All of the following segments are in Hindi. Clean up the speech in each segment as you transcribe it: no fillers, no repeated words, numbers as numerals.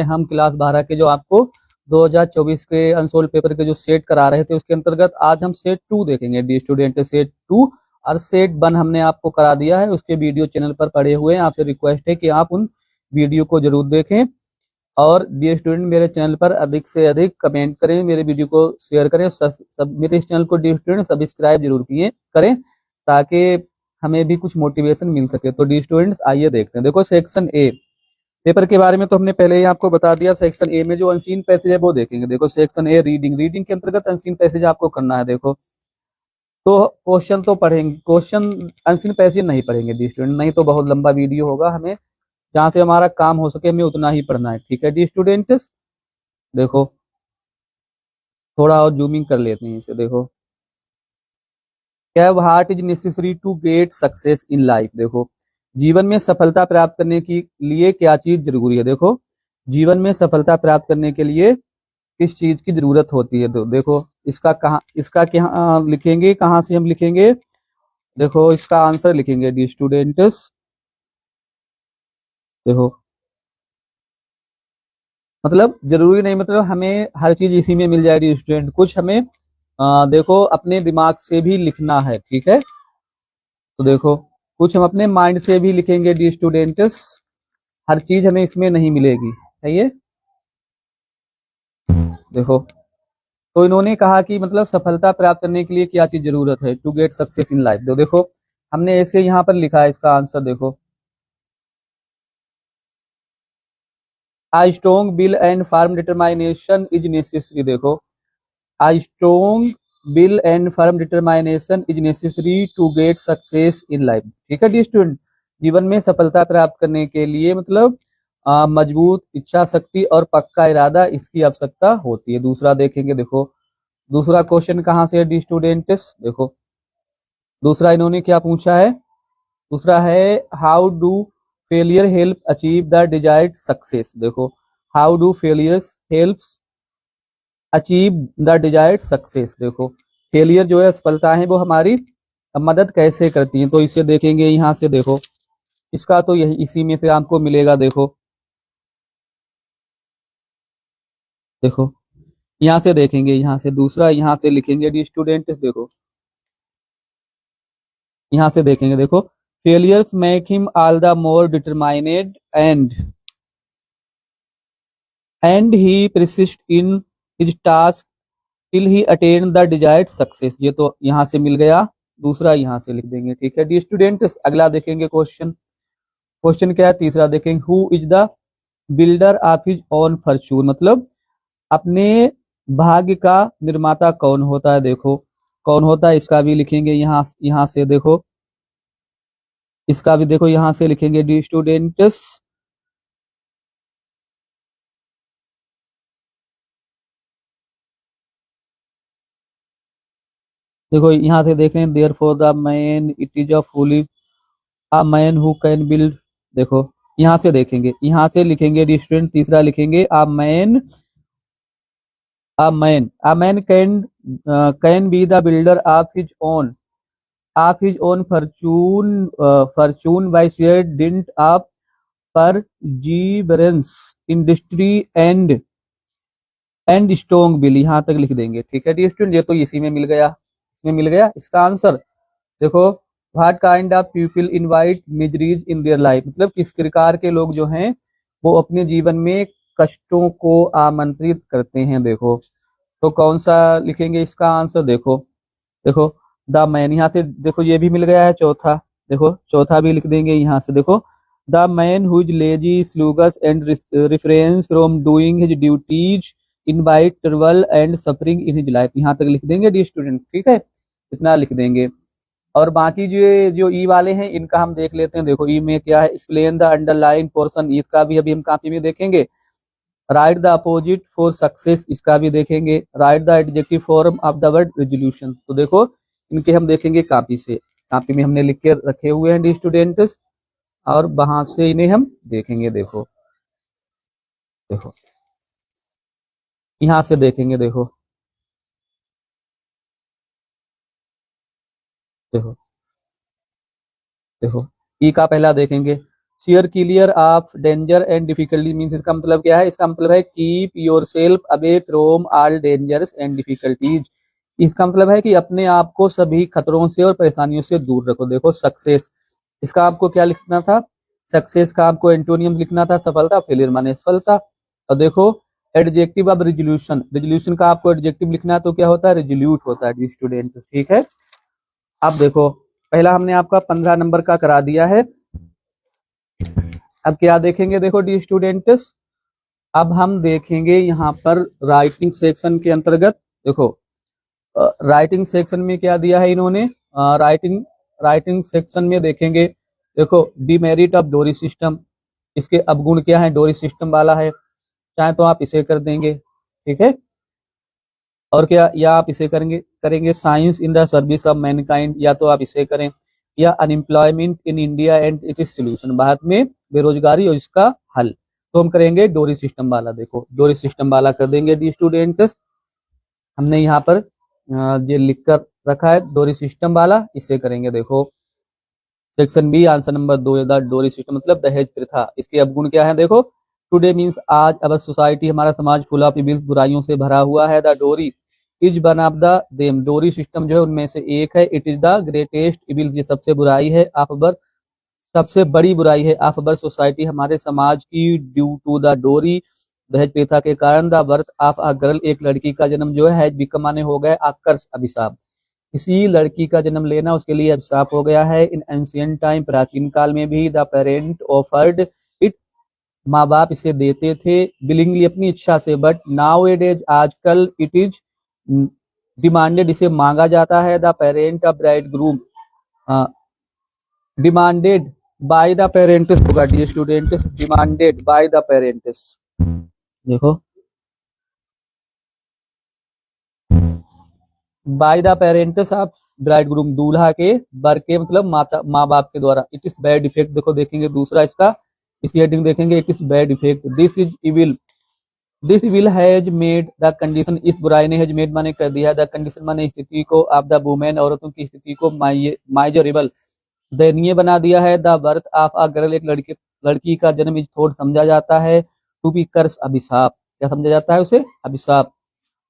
हम क्लास 12 के जो आपको 2024 के अनसोल्ड पेपर के जो सेट करा रहे थे उसके अंतर्गत आज हम सेट 2 देखेंगे। डी स्टूडेंट सेट 2 और सेट 1 हमने आपको करा दिया है, उसके वीडियो चैनल पर पड़े हुए हैं। आपसे रिक्वेस्ट है कि आप उन वीडियो को जरूर देखें और डी स्टूडेंट मेरे चैनल पर अधिक से अधिक कमेंट करें, मेरे वीडियो को शेयर करें, सब मेरे इस चैनल को डी स्टूडेंट सब्सक्राइब जरूर करें ताकि हमें भी कुछ मोटिवेशन मिल सके। तो डी स्टूडेंट्स आइए देखते हैं। देखो सेक्शन ए पेपर के बारे में तो हमने पहले ही आपको बता दिया। सेक्शन ए में जो अनसीन पैसेज है वो देखेंगे। देखो सेक्शन ए रीडिंग के अंतर्गत अनसीन पैसेज आपको करना है। देखो तो क्वेश्चन तो पढ़ेंगे, क्वेश्चन अनसीन पैसेज नहीं पढ़ेंगे डी स्टूडेंट, नहीं तो बहुत लंबा वीडियो होगा। हमें जहां से हमारा काम हो सके हमें उतना ही पढ़ना है, ठीक है डी स्टूडेंट्स। देखो थोड़ा और जूमिंग कर लेते हैं इसे। देखो क्या what is necessary to get success in life. देखो जीवन में सफलता प्राप्त करने के लिए क्या चीज जरूरी है। देखो जीवन में सफलता प्राप्त करने के लिए किस चीज की जरूरत होती है। तो देखो इसका क्या लिखेंगे, कहाँ से हम लिखेंगे। देखो इसका आंसर लिखेंगे डी स्टूडेंट्स। देखो मतलब जरूरी नहीं, मतलब हमें हर चीज इसी में मिल जाएगी स्टूडेंट, कुछ हमें देखो अपने दिमाग से भी लिखना है, ठीक है। तो देखो कुछ हम अपने माइंड से भी लिखेंगे डी स्टूडेंट्स, हर चीज हमें इसमें नहीं मिलेगी, है ये। देखो तो इन्होंने कहा कि मतलब सफलता प्राप्त करने के लिए क्या चीज जरूरत है, to get success in life. तो देखो हमने ऐसे यहाँ पर लिखा है इसका आंसर। देखो I strong will and firm determination is necessary. देखो I strong will and firm determination is necessary to get success in life, ठीक है डी स्टूडेंट। जीवन में सफलता प्राप्त करने के लिए मतलब मजबूत इच्छा शक्ति और पक्का इरादा इसकी आवश्यकता होती है। दूसरा देखेंगे। देखो दूसरा क्वेश्चन कहाँ से है डी स्टूडेंट्स। देखो दूसरा इन्होंने क्या पूछा है। दूसरा है how do failure help achieve the desired success. देखो how do failures helps achieve the desired success. देखो फेलियर जो है असफलता है वो हमारी मदद कैसे करती है, तो इसे देखेंगे यहाँ से। देखो इसका तो यही इसी में से आपको मिलेगा। देखो देखो यहाँ से देखेंगे, यहाँ से दूसरा यहाँ से लिखेंगे डी स्टूडेंट्स। देखो यहाँ से देखेंगे। देखो failures make him all the more determined and he persist in his task till he attain the desired success. ये तो यहाँ से मिल गया, दूसरा यहाँ से लिख देंगे, ठीक है डी स्टूडेंट्स। अगला देखेंगे क्वेश्चन। क्वेश्चन क्या है तीसरा देखेंगे। Who is the builder of his own Fortune, मतलब अपने भाग्य का निर्माता कौन होता है। देखो कौन होता है इसका भी लिखेंगे यहाँ से। देखो इसका भी देखो यहाँ से लिखेंगे डी स्टूडेंट्स। देखो यहाँ से देखें there for the man it is a fully a man who can build. देखो यहाँ से देखेंगे, यहाँ से लिखेंगे डी स्टूडेंट। तीसरा लिखेंगे a man can be the builder of his own fortune by sheer dint of perseverance industry and strong will. यहाँ तक लिख देंगे, ठीक है डी स्टूडेंट। ये तो इसी में मिल गया, इसमें मिल गया इसका आंसर। देखो what kind of people invite miseries in their life, मतलब किस प्रकार के लोग जो हैं वो अपने जीवन में कष्टों को आमंत्रित करते हैं। देखो तो कौन सा लिखेंगे इसका आंसर। देखो देखो द मैन, यहाँ से देखो ये भी मिल गया है चौथा। देखो चौथा भी लिख देंगे यहाँ से। देखो the man who is lazy sluggish and refrains from doing his duties invite trouble and suffering in his life. यहाँ तक लिख देंगे डी स्टूडेंट, ठीक है इतना लिख देंगे। और बाकी जो जो ई वाले हैं इनका हम देख लेते हैं। देखो ई में क्या है, एक्सप्लेन द अंडरलाइन पोर्शन, इसका भी अभी हम कॉपी में देखेंगे। Right the opposite for success, इसका भी देखेंगे। Right the adjective form of the word resolution, तो देखो इनके हम देखेंगे कॉपी से। कॉपी में हमने लिख के रखे हुए हैं डी स्टूडेंट्स और वहां से इन्हें हम देखेंगे। देखो देखो यहाँ से देखेंगे। देखो देखो देखो ई का पहला देखेंगे share clear of danger and difficulty means इसका मतलब क्या है, इसका मतलब है keep your self away from all dangers and difficulties. इसका मतलब है कि अपने आप को सभी खतरों से और परेशानियों से दूर रखो। देखो सक्सेस, इसका आपको क्या लिखना था, सक्सेस का आपको एंटोनियम्स लिखना था, सफलता, फेलियर माने असफलता। और देखो एडजेक्टिव ऑफ रिजोल्यूशन, रिजोल्यूशन का आपको एडजेक्टिव लिखना है तो क्या होता है, रिजोल्यूट होता है स्टूडेंट, ठीक है। अब देखो पहला हमने आपका 15 नंबर का करा दिया है। अब क्या देखेंगे, देखो डी स्टूडेंट्स, अब हम देखेंगे यहाँ पर राइटिंग सेक्शन के अंतर्गत। देखो राइटिंग सेक्शन में क्या दिया है इन्होंने, राइटिंग राइटिंग सेक्शन में देखेंगे। देखो डिमेरिट ऑफ डोरी सिस्टम, इसके अवगुण क्या है, डोरी सिस्टम वाला है, चाहे तो आप इसे कर देंगे, ठीक है। और क्या, या आप इसे करेंगे करेंगे science in the service of Mankind, या तो आप इसे करें, या unemployment in India and it is solution, Bharat में बेरोजगारी और इसका हल। तो हम करेंगे डोरी सिस्टम वाला। देखो डोरी सिस्टम वाला कर देंगे डी स्टूडेंट्स, हमने यहाँ पर ये लिख कर रखा है डोरी सिस्टम वाला, इसे करेंगे। देखो सेक्शन बी आंसर नंबर 2, डोरी सिस्टम मतलब दहेज प्रथा, इसके अवगुण क्या है। देखो टुडे मीन्स आज, अवर सोसाइटी हमारा समाज फुल ऑफ इविल्स बुराइयों से भरा हुआ है। द डोरी is one of the them, डोरी सिस्टम जो है उनमें से एक है। It is the greatest evils, ये सबसे बुराई है। ऑफ अवर, सबसे बड़ी बुराई है। ऑफ अवर सोसाइटी, हमारे समाज की। ड्यू टू द डोरी, दहेज प्रथा के कारण। The birth of a girl, एक लड़की का जन्म जो है बिकम माने हो गया आकर्ष, अभिशाप, किसी लड़की का जन्म लेना उसके लिए अभिशाप हो गया है। इन एंशियंट टाइम, प्राचीन काल में भी। द पेरेंट ऑफर्ड इट, माँ बाप इसे देते थे बिलिंगली, अपनी इच्छा से। बट नाउ इट इज, आजकल, इट इज डिमांडेड, इसे मांगा जाता है। The parent of bride groom, demanded by the parents होगा dear student, demanded by the parents. देखो by the parents of bride groom, दूल्हा के बर के मतलब माता माँ बाप के द्वारा। इट इज बैड इफेक्ट, देखो देखेंगे दूसरा इसका, इसकी हेडिंग देखेंगे, it is bad effect. This is evil, this will has made the condition, इस बुराई ने हैज मेड माने कर दिया, द कंडीशन माने स्थिति को, ऑफ द वुमेन, औरतों की स्थिति को, माइजरेबल, दयनीय बना दिया है। The birth of a girl, एक लड़की का जन्म इज थोट समझा जाता है। टू बी कर्स, अभिशाप, क्या समझा जाता है उसे, अभिशाप।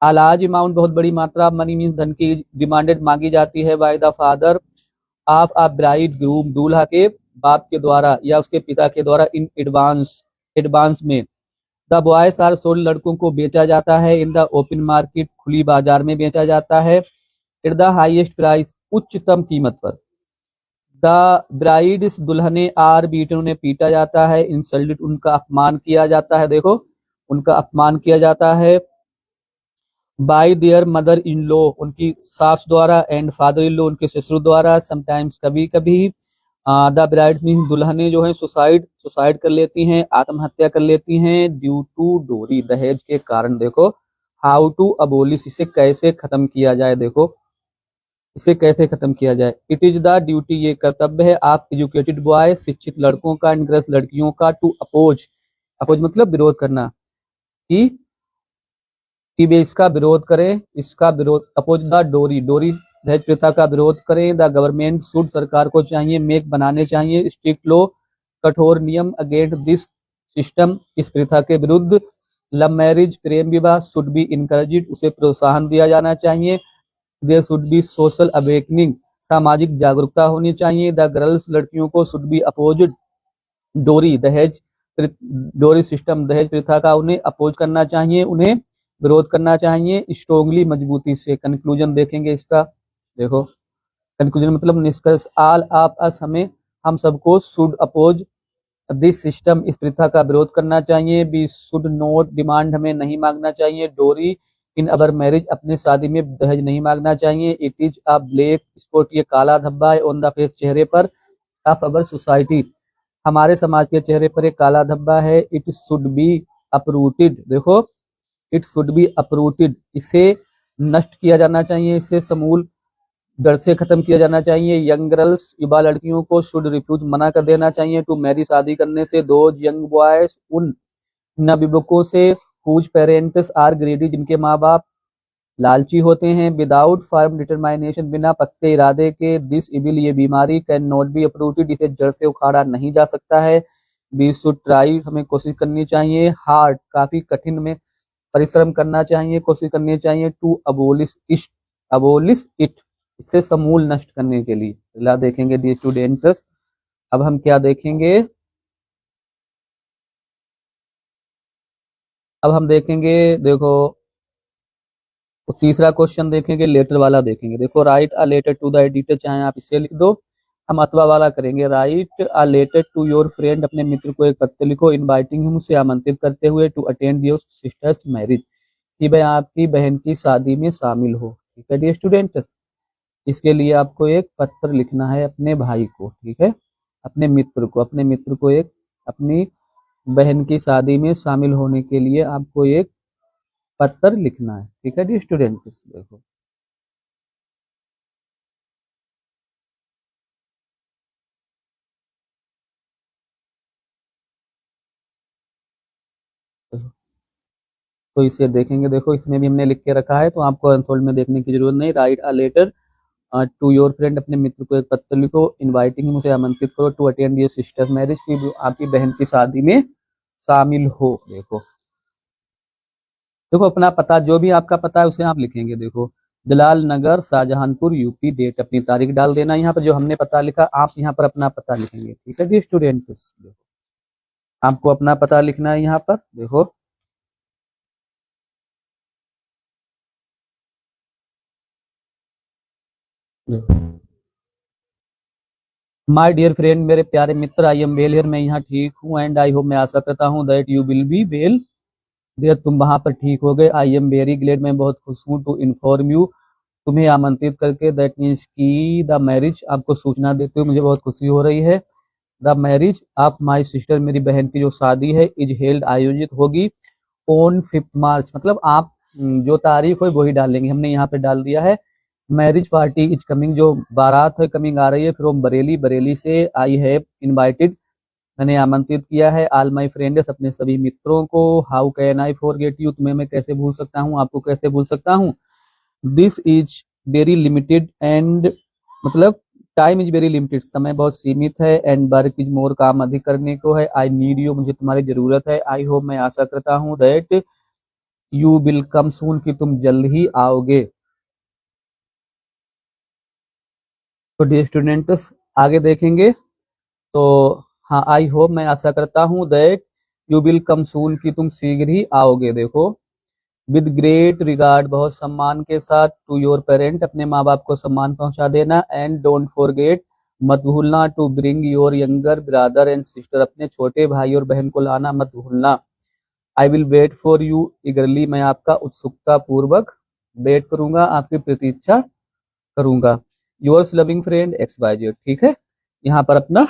अ लार्ज अमाउंट, बहुत बड़ी मात्रा, मनी मीन्स धन की, डिमांडेड मांगी जाती है। By the father of a bride groom, दूल्हा के बाप के द्वारा या उसके पिता के द्वारा। इन एडवांस, एडवांस में। द बॉयज आर सोल्ड, लड़कों को बेचा जाता है। इन द ओपन मार्केट, खुली बाजार में बेचा जाता है। एट द हाईएस्ट प्राइस, उच्चतम कीमत पर। द ब्राइड्स, दुल्हने, आर बीटन, उन्हें पीटा जाता है। इंसल्टेड, उनका अपमान किया जाता है। देखो उनका अपमान किया जाता है। Bye there mother in law, उनकी सास द्वारा। एंड फादर इन लॉ, उनके ससुर द्वारा। समटाइम्स, कभी कभी। द ब्राइड्स मीन, दुल्हने जो है सुसाइड, सुसाइड कर लेती हैं, आत्महत्या कर लेती हैं। ड्यू टू डोरी, दहेज के कारण। देखो हाउ टू अबोलिश, इसे कैसे खत्म किया जाए। देखो इसे कैसे खत्म किया जाए। इट इज द ड्यूटी, ये कर्तव्य है। आप एजुकेटेड बॉय, शिक्षित लड़कों का। एंड गर्ल्स, लड़कियों का। टू अपोज, अपोज मतलब विरोध करना, कि वे इसका विरोध करें, इसका विरोध। अपोज द डोरी, डोरी दहेज प्रथा का विरोध करें। द गवर्नमेंट शुड, सरकार को चाहिए। मेक, बनाने चाहिए। स्ट्रिक्ट लॉ, कठोर नियम। अगेंस्ट दिस सिस्टम, इस प्रथा के विरुद्ध। लव मैरिज, प्रेम विवाह। शुड बी इनकरेज्ड, उसे प्रोत्साहन दिया जाना चाहिए। There should be social awakening, सामाजिक जागरूकता होनी चाहिए। द गर्ल्स, लड़कियों को। शुड बी अपोज्ड डोरी, दहेज, डोरी सिस्टम, दहेज प्रथा का उन्हें अपोज करना चाहिए, उन्हें विरोध करना चाहिए। स्ट्रोंगली, मजबूती से। कंक्लूजन देखेंगे इसका। देखो कंक्लूजन मतलब निष्कर्ष। ऑल ऑफ अस, हमें, हम सबको। शुड अपोज दिस सिस्टम, इस प्रथा का विरोध करना चाहिए। बी शुड नॉट डिमांड, हमें नहीं मांगना चाहिए। डोरी इन अवर मैरिज, अपने शादी में दहेज नहीं मांगना चाहिए। It is a black spot, ये काला धब्बा है। ऑन द फेस, चेहरे पर। ऑफ अवर सोसाइटी, हमारे समाज के चेहरे पर एक काला धब्बा है। इट शुड बी अपरूटेड, देखो इट शुड बी अपरूटेड, इसे नष्ट किया जाना चाहिए, इसे समूल जड़ से खत्म किया जाना चाहिए। यंग गर्ल्स, युवा लड़कियों को। शुड रिफ्यूज, मना कर देना चाहिए। टू मैरी, शादी करने से। दोज यंग बॉयज, उन नवयुवकों से। हुज पेरेंट्स आर ग्रेडी, जिनके माँ बाप लालची होते हैं। विदाउट फर्म डिटरमाइनेशन, बिना पक्के इरादे के। दिस इविल, ये बीमारी। कैन नॉट बी अपरूटेड, इसे जड़ से उखाड़ा नहीं जा सकता है। वी शुड ट्राई, हमें कोशिश करनी चाहिए। हार्ड, काफी कठिन में परिश्रम करना चाहिए, कोशिश करनी चाहिए। टू अबोलिश इट, इसे समूल नष्ट करने के लिए। अगला देखेंगे डी स्टूडेंट्स, अब हम क्या देखेंगे, अब हम देखेंगे, देखो तो तीसरा क्वेश्चन देखेंगे, लेटर वाला देखेंगे। देखो write a letter to the editor, चाहे आप इसे लिख दो, हम अथवा वाला करेंगे। Write a letter to your friend, अपने मित्र को एक पत्र लिखो, इनवाइटिंग हिम, उसे आमंत्रित करते हुए, to attend your sister's marriage, कि वह आपकी बहन की शादी में शामिल हो। ठीक है डियर स्टूडेंट, इसके लिए आपको एक पत्र लिखना है अपने भाई को, ठीक है, अपने मित्र को एक, अपनी बहन की शादी में शामिल होने के लिए आपको एक पत्र लिखना है। ठीक है डियर स्टूडेंट्स, देखो तो इसे देखेंगे, देखो इसमें भी हमने लिख के रखा है, तो आपको अनफोल्ड में देखने की जरूरत नहीं। Write a letter to your friend, अपने मित्र को एक पत्र लिखो, इनवाइटिंग, उसे आमंत्रित करो, to attend your sister marriage, की वो आपकी बहन की शादी में शामिल हो। देखो देखो अपना पता, जो भी आपका पता है उसे आप लिखेंगे। देखो जलाल नगर, शाहजहानपुर, यूपी, डेट, अपनी तारीख डाल देना यहाँ पर, जो हमने पता लिखा आप यहाँ पर अपना पता लिखेंगे। ठीक है जी स्टूडेंट्स, आपको अपना पता लिखना है यहाँ पर। देखो माय डियर फ्रेंड, मेरे प्यारे मित्र, आई एम वेल हियर, मैं यहाँ ठीक हूँ, एंड आई होप, मैं आशा करता हूँ, that you will be well there, तुम वहां पर ठीक हो गए। आई एम वेरी ग्लेड, मैं बहुत खुश हूँ, टू इन्फॉर्म यू, तुम्हें आमंत्रित करके, दैट मीन्स की द मैरिज, आपको सूचना देते हुए मुझे बहुत खुशी हो रही है। The marriage of my sister, मेरी बहन की जो शादी है, इज हेल्ड, आयोजित होगी, ऑन 5 मार्च, मतलब आप जो तारीख हो वही डालेंगे, हमने यहाँ पे डाल दिया है। मैरिज पार्टी इज कमिंग, जो बारात है कमिंग आ रही है, फ्रॉम बरेली, बरेली से, आई हैव इनवाइटेड, मैंने आमंत्रित किया है, ऑल माई फ्रेंड्स, अपने सभी मित्रों को। How can I forget you, तुम्हें मैं कैसे भूल सकता हूँ, आपको कैसे भूल सकता हूँ। This is very limited and, मतलब टाइम इज वेरी लिमिटेड, समय बहुत सीमित है, एंड वर्क इज मोर, काम अधिक करने को है। आई नीड यू, मुझे तुम्हारी जरूरत है। आई होप, मैं आशा करता हूँ, दैट यू विल कम सून, कि तुम जल्द ही आओगे। तो डियर स्टूडेंट्स आगे देखेंगे, तो हाँ, आई होप, मैं आशा करता हूँ, दैट यू विल कम सून, कि तुम शीघ्र ही आओगे। देखो विद ग्रेट रिगार्ड, बहुत सम्मान के साथ, टू योर पेरेंट, अपने माँ बाप को सम्मान पहुंचा देना, एंड डोंट फॉरगेट, मत भूलना, to bring your younger brother and sister, अपने छोटे भाई और बहन को लाना मत भूलना। I will wait for you eagerly, मैं आपका उत्सुकता पूर्वक वेट करूंगा, आपकी प्रतीक्षा करूंगा। Yours loving friend X Y Z, ठीक है, यहाँ पर अपना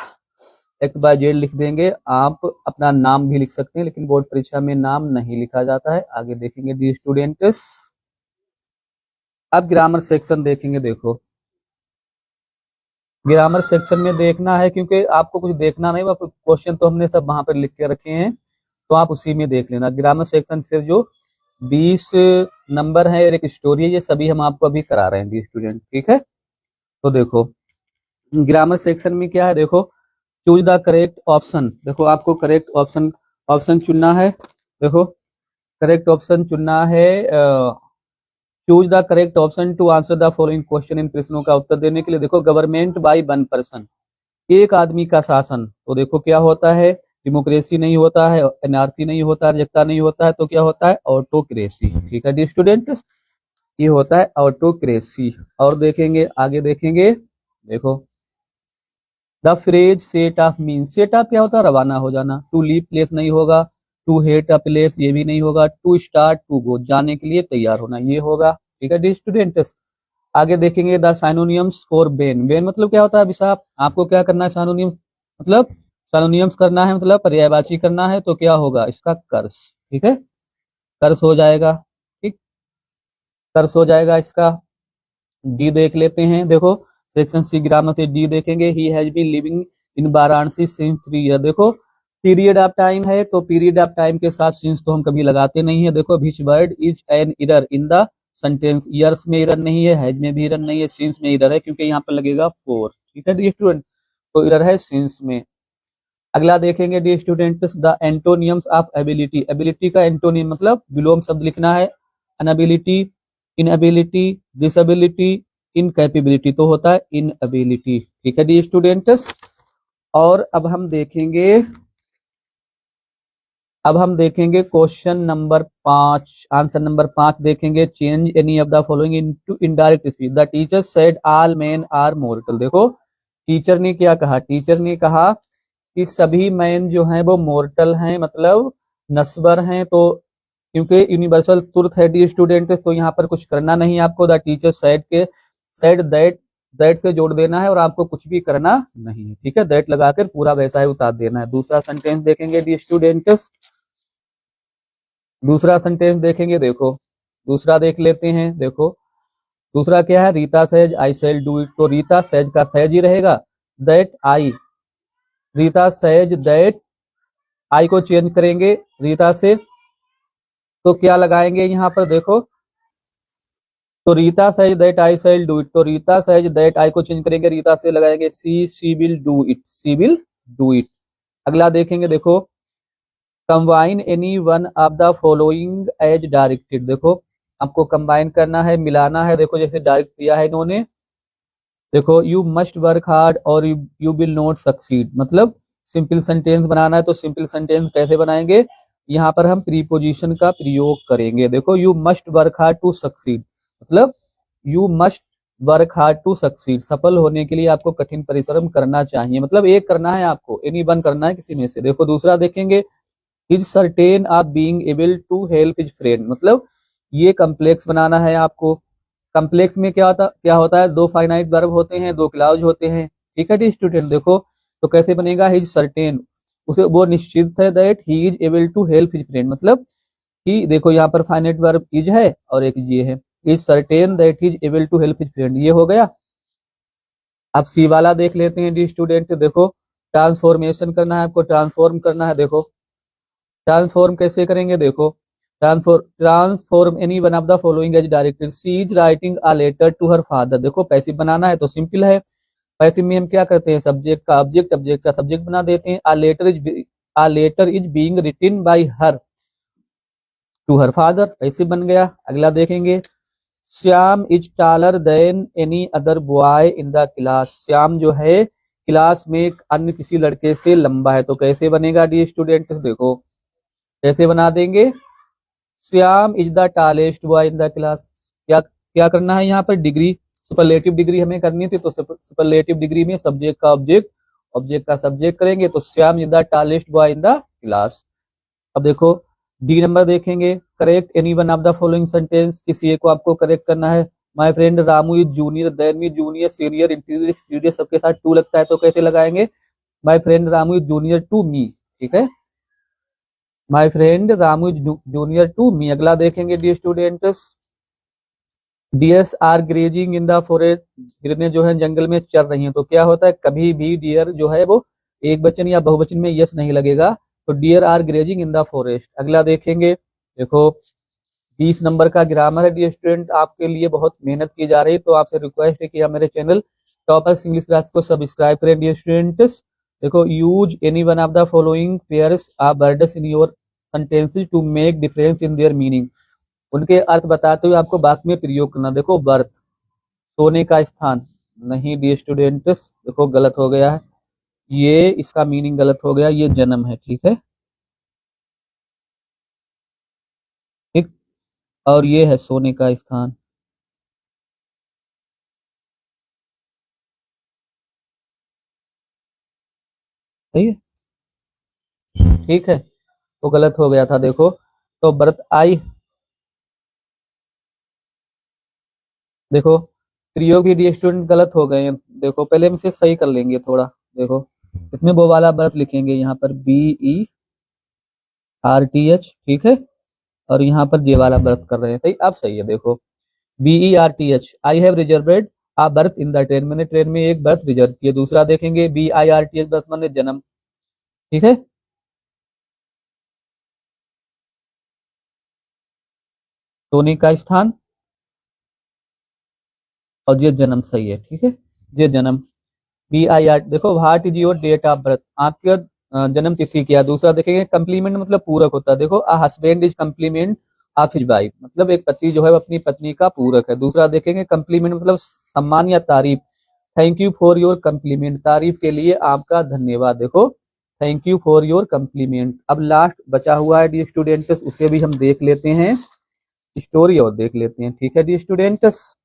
एक्स वाई जेड लिख देंगे। आप अपना नाम भी लिख सकते हैं, लेकिन बोर्ड परीक्षा में नाम नहीं लिखा जाता है। आगे देखेंगे डी स्टूडेंट्स, अब ग्रामर सेक्शन देखेंगे। देखो ग्रामर सेक्शन में देखना है, क्योंकि आपको कुछ देखना नहीं, क्वेश्चन तो हमने सब वहां पर लिख के रखे हैं, तो आप उसी में देख लेना। ग्रामर सेक्शन से जो 20 नंबर है और एक स्टोरी है, ये सभी हम आपको अभी करा रहे हैं डी स्टूडेंट, ठीक है। तो देखो ग्रामर सेक्शन में क्या है, देखो चूज द करेक्ट ऑप्शन, देखो आपको करेक्ट ऑप्शन ऑप्शन चुनना है। देखो करेक्ट ऑप्शन चुनना है, choose the correct option to answer the following question, इन प्रश्नों का उत्तर देने के लिए। देखो गवर्नमेंट बाय वन पर्सन, एक आदमी का शासन, तो देखो क्या होता है, डेमोक्रेसी नहीं होता है, एनार्की नहीं होता है, अराजकता नहीं होता है, तो क्या होता है, ऑटोक्रेसी। ठीक है डी स्टूडेंट्स, ये होता है ऑटोक्रेसी। और देखेंगे, आगे देखेंगे, देखो the phrase set of mean, set of क्या होता है, रवाना हो जाना। टू लीव प्लेस नहीं होगा, टू हेट अ प्लेस ये भी नहीं होगा, टू स्टार्ट टू गो, जाने के लिए तैयार होना, ये होगा। ठीक है डी स्टूडेंट्स, आगे देखेंगे द साइनोनियम्स फॉर बेन, बेन मतलब क्या होता है अभिशाप, आपको क्या करना है, साइनोनियम्स मतलब साइनोनियम्स करना है, मतलब पर्यायवाची करना है, तो क्या होगा इसका कर्स। ठीक है, कर्स हो जाएगा, ठीक, कर्स हो जाएगा इसका। डी देख लेते हैं, देखो सेक्शन सी ग्रामर से डी देखेंगे, he has been living in Varanasi since 3 year. देखो पीरियड ऑफ टाइम है, तो पीरियड ऑफ टाइम के साथ सिंस तो हम कभी लगाते नहीं है। देखो which word is an error in the sentence, years में एरर नहीं है, हैज में भी एरर नहीं है, सिंस में एरर है, क्योंकि यहाँ पर लगेगा फोर। ठीक है स्टूडेंट, तो एरर है सिंस में। अगला देखेंगे dear students, the एंटोनियम्स of ability. Ability का एंटोनियम मतलब विलोम शब्द लिखना है। अनएबिलिटी, इनएबिलिटी, डिसेबिलिटी, इनकैपेबिलिटी, तो होता है इनएबिलिटी। ठीक है डी स्टूडेंट्स। और अब हम देखेंगे क्वेश्चन नंबर 5, आंसर नंबर 5 देखेंगे। Change any of the following into indirect speech. The teacher said all men are mortal. देखो टीचर ने क्या कहा, टीचर ने कहा कि सभी मैन जो हैं वो मोर्टल हैं, मतलब नस्वर हैं। तो क्योंकि यूनिवर्सल ट्रुथ है डी स्टूडेंट, तो यहाँ पर कुछ करना नहीं है आपको। द टीचर सेड के सेड दैट से जोड़ देना है और आपको कुछ भी करना नहीं है। ठीक है, दैट लगाकर पूरा वैसा ही उतार देना है। दूसरा सेंटेंस देखेंगे डी स्टूडेंट्स, दूसरा सेंटेंस देखेंगे। देखो दूसरा देख लेते हैं। देखो दूसरा क्या है, Rita says I shall do it. तो रीता सेज का सेज ही रहेगा, that I, Rita says that, I को चेंज करेंगे रीता से, तो क्या लगाएंगे यहाँ पर देखो, तो Rita says that I shall do it, तो रीता सेज दैट आई को चेंज करेंगे रीता से, लगाएंगे she will do it, she will do it. अगला देखेंगे। देखो combine any one of the following as directed. देखो आपको कंबाइन करना है, मिलाना है। देखो जैसे डायरेक्ट दिया है इन्होंने, देखो यू मस्ट वर्क हार्ड और यू विल नॉट सक्सीड, मतलब सिंपल सेंटेंस बनाना है। तो सिंपल सेंटेंस कैसे बनाएंगे, यहाँ पर हम प्रीपोजिशन का प्रयोग करेंगे। देखो you must work hard to succeed, मतलब you must work hard to succeed, सफल होने के लिए आपको कठिन परिश्रम करना चाहिए, मतलब एक करना है आपको, एनी वन करना है किसी में से। देखो दूसरा देखेंगे, is certain of being able to help his friend, मतलब ये कम्प्लेक्स बनाना है आपको। कम्प्लेक्स में क्या होता है, दो फाइनाइट वर्ब होते हैं, दो क्लाउज होते हैं। ठीक है डी स्टूडेंट। देखो तो कैसे बनेगा, हिज सर्टेन, उसे वो निश्चित है, that he is able to help his friend, मतलब कि देखो यहाँ पर फाइनाइट वर्ब इज है और एक ये है, is certain that he is able to help his friend, ये हो गया। अब सी वाला देख लेते हैं डी स्टूडेंट। देखो ट्रांसफॉर्मेशन करना है आपको, ट्रांसफॉर्म करना है। देखो ट्रांसफॉर्म कैसे करेंगे, देखो transform any one of the following as directed. She is writing a letter to her father. देखो पैसिव बनाना है तो सिंपल है, पैसिव में हम क्या करते हैं, सब्जेक्ट का ऑब्जेक्ट, ऑब्जेक्ट का सब्जेक्ट बना देते हैं। A letter is being written by her to her father, passive बन गया। अगला देखेंगे, Shyam is taller than any other boy in the class. Shyam जो है क्लास में एक अन्य किसी लड़के से लंबा है, तो कैसे बनेगा डी स्टूडेंट, देखो कैसे बना देंगे, Shyam is the tallest boy in the class. क्या क्या करना है यहाँ पर, डिग्री, सुपरलेटिव डिग्री हमें करनी थी, तो सुपरलेटिव डिग्री में सब्जेक्ट का ऑब्जेक्ट, ऑब्जेक्ट का सब्जेक्ट करेंगे, तो Shyam is the tallest boy in the class. अब देखो डी नंबर देखेंगे, correct any one of the following sentence, किसी एक को आपको करेक्ट करना है। My friend Ramu is junior than me, junior senior interior exterior सबके साथ टू लगता है, तो कैसे लगाएंगे, my friend Ramu is junior to me. ठीक है, my friend Ramu is junior to me. अगला देखेंगे dear students, deers are grazing in the forest, गिरने जो है जंगल में चर रही हैं, तो क्या होता है, कभी भी डियर जो है वो एक वचन या बहुवचन में यस नहीं लगेगा, तो deer are grazing in the forest. अगला देखेंगे, देखो 20 नंबर का ग्रामर है डी स्टूडेंट, आपके लिए बहुत मेहनत की जा रही है, तो आपसे रिक्वेस्ट है कि आप मेरे चैनल टॉपर्स इंग्लिश क्लास को सब्सक्राइब करें डी स्टूडेंट्स। देखो use any one of the following pairs of words in your sentences to make difference in their meaning, उनके अर्थ बताते हुए आपको वाक्य में प्रयोग करना। देखो बर्थ, सोने का स्थान, नहीं डी स्टूडेंट्स, देखो गलत हो गया है, ये इसका मीनिंग गलत हो गया, ये जन्म है। ठीक है, ठीक, और ये है सोने का स्थान। सही है, ठीक है, तो गलत हो गया था। देखो तो बर्थ आई, देखो प्रयोग भी डी स्टूडेंट गलत हो गए हैं। देखो पहले हम इसे सही कर लेंगे थोड़ा। देखो इसमें वो वाला बर्थ लिखेंगे यहाँ पर BERTH, ठीक है, और यहाँ पर जे वाला बर्थ कर रहे हैं, सही, अब सही है। देखो BERTH, I have reserved a berth in the train, मैंने ट्रेन में एक बर्थ रिजर्व किया। दूसरा देखेंगे BIRTH, बर्थ माने जन्म। ठीक है, सोने का स्थान और ये जन्म, सही है। ठीक है, ये जन्म BIR। देखो what is your date of birth, आपका जन्म तिथि क्या। दूसरा देखेंगे कम्प्लीमेंट मतलब पूरक होता है। देखो a husband is complement of his wife, मतलब एक पति जो है अपनी पत्नी का पूरक है। दूसरा देखेंगे कम्प्लीमेंट मतलब सम्मान या तारीफ। Thank you for your complement, तारीफ के लिए आपका धन्यवाद। देखो thank you for your complement. अब लास्ट बचा हुआ है डी स्टूडेंट्स, उसे भी हम देख लेते हैं, स्टोरी और देख लेते हैं। ठीक है डी स्टूडेंट्स,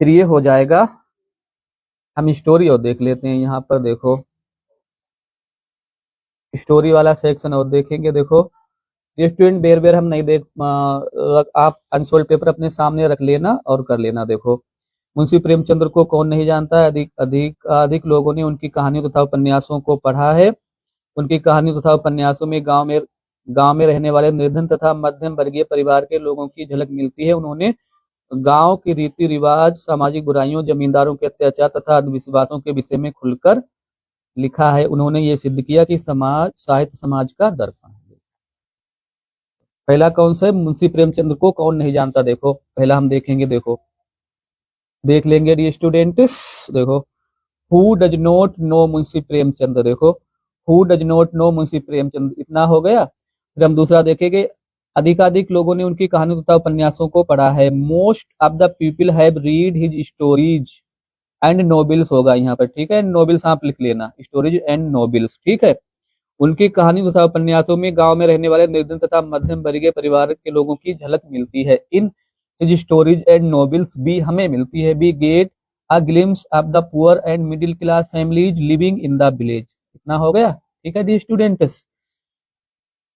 फिर ये हो जाएगा। हम स्टोरी और देख लेते हैं। यहाँ पर देखो स्टोरी वाला सेक्शन और देखेंगे। देखो ये स्टूडेंट बेर बेर हम नहीं देख आप अनसोल्ड पेपर अपने सामने रख लेना और कर लेना। देखो मुंशी प्रेमचंद्र को कौन नहीं जानता है, अधिक अधिक अधिक लोगों ने उनकी कहानियों तथा उपन्यासों को पढ़ा है। उनकी कहानियों तथा उपन्यासों में गांव में रहने वाले निर्धन तथा मध्यम वर्गीय परिवार के लोगों की झलक मिलती है। उन्होंने गांव के रीति रिवाज, सामाजिक बुराइयों, जमींदारों के अत्याचार तथा अंधविश्वासों के विषय में खुलकर लिखा है। उन्होंने ये सिद्ध किया कि समाज साहित्य समाज का दर्पण है। पहला कौन सा है, मुंशी प्रेमचंद्र को कौन नहीं जानता। देखो पहला हम देखेंगे, देखो देख लेंगे डी स्टूडेंट्स। देखो who does not know Munshi Premchandra, देखो who does not know Munshi Premchandra, इतना हो गया। फिर हम दूसरा देखेंगे अधिकाधिक लोगों ने उनकी कहानियों तथा उपन्यासों को पढ़ा है। Most of the people have read his stories and novels होगा यहाँ पर। ठीक है, नोवेल्स आप लिख लेना, स्टोरीज एंड नोवेल्स। ठीक है, उनकी कहानी तथा उपन्यासों में गांव में रहने वाले निर्धन तथा मध्यम वर्गीय परिवार के लोगों की झलक मिलती है। In his stories and novels भी हमें मिलती है। We get a glimpse of the poor and middle class families living in the village. इतना हो गया। ठीक है डी स्टूडेंट्स,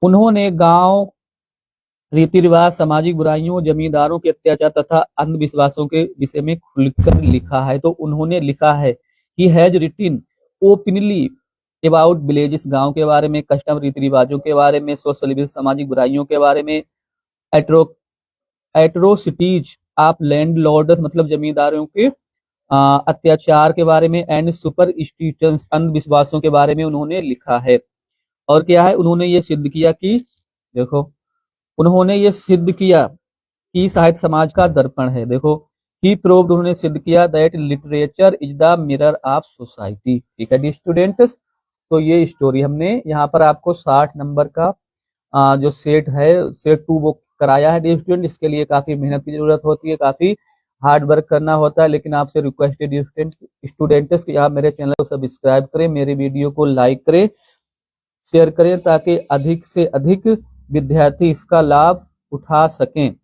उन्होंने गांव रीति रिवाज, सामाजिक बुराइयों, जमींदारों के अत्याचार तथा अंधविश्वासों के विषय में खुलकर लिखा है। तो उन्होंने लिखा है, he has रिटिन openly about villages, गांव के बारे में, कस्टम रीति रिवाजों के बारे में, सोशल सामाजिक बुराइयों के बारे में, एट्रो एट्रोसिटीज ऑफ लैंड लॉर्ड्स मतलब जमींदारों के अत्याचार के बारे में, एंड सुपरस्टिशंस अंधविश्वासों के बारे में उन्होंने लिखा है। और क्या है, उन्होंने ये सिद्ध किया कि, देखो उन्होंने ये सिद्ध किया कि साहित्य समाज का दर्पण है। देखो ही प्रूव्ड, उन्होंने सिद्ध किया that literature is the mirror of society. ठीक है डी स्टूडेंट्स, तो ये स्टोरी हमने यहाँ पर आपको 60 नंबर का जो सेट है, सेट 2 वो कराया है डी स्टूडेंट। इसके लिए काफी मेहनत की जरूरत होती है, काफी हार्ड वर्क करना होता है, लेकिन आपसे रिक्वेस्ट है डी स्टूडेंट्स कि आप मेरे चैनल को सब्सक्राइब करें, मेरे वीडियो को लाइक करें, शेयर करें, ताकि अधिक से अधिक विद्यार्थी इसका लाभ उठा सकें।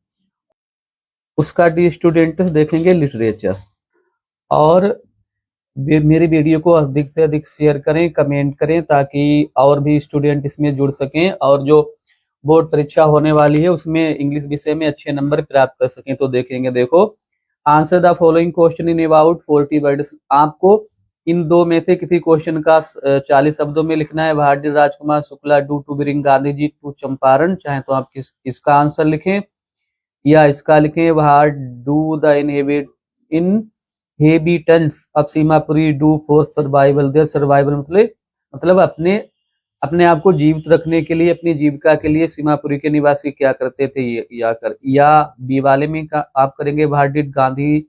उसका डी स्टूडेंट्स देखेंगे लिटरेचर, और मेरी वीडियो को अधिक से अधिक शेयर करें, कमेंट करें, ताकि और भी स्टूडेंट इसमें जुड़ सकें और जो बोर्ड परीक्षा होने वाली है उसमें इंग्लिश विषय में अच्छे नंबर प्राप्त कर सकें। तो देखेंगे, देखो answer the following question in about 40 words. आपको इन दो में से किसी क्वेश्चन का 40 शब्दों में लिखना है। What did Rajkumar Shukla do to bring Gandhi ji to Champaran, चाहे तो आप इसका आंसर लिखें या इसका लिखें। What do the inhabitants of Seemapuri do for survival, there survival मतलब अपने अपने आप को जीवित रखने के लिए, अपनी जीविका के लिए सीमापुरी के निवासी क्या करते थे, या बी वाले में का आप करेंगे what did Gandhi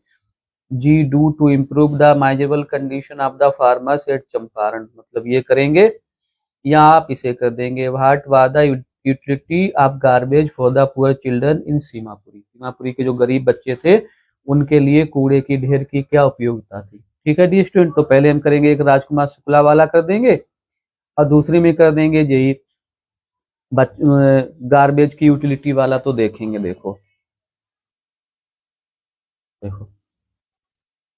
ji do to improve the miserable condition of the farmers at Champaran, मतलब ये करेंगे, या आप इसे कर देंगे what was the utility of garbage for the poor children in Seemapuri, Seemapuri के जो गरीब बच्चे थे उनके लिए कूड़े की ढेर की क्या उपयोगिता थी। ठीक है डी स्टूडेंट, तो पहले हम करेंगे एक राजकुमार शुक्ला वाला कर देंगे और दूसरे में कर देंगे यही गार्बेज की यूटिलिटी वाला। तो देखेंगे, देखो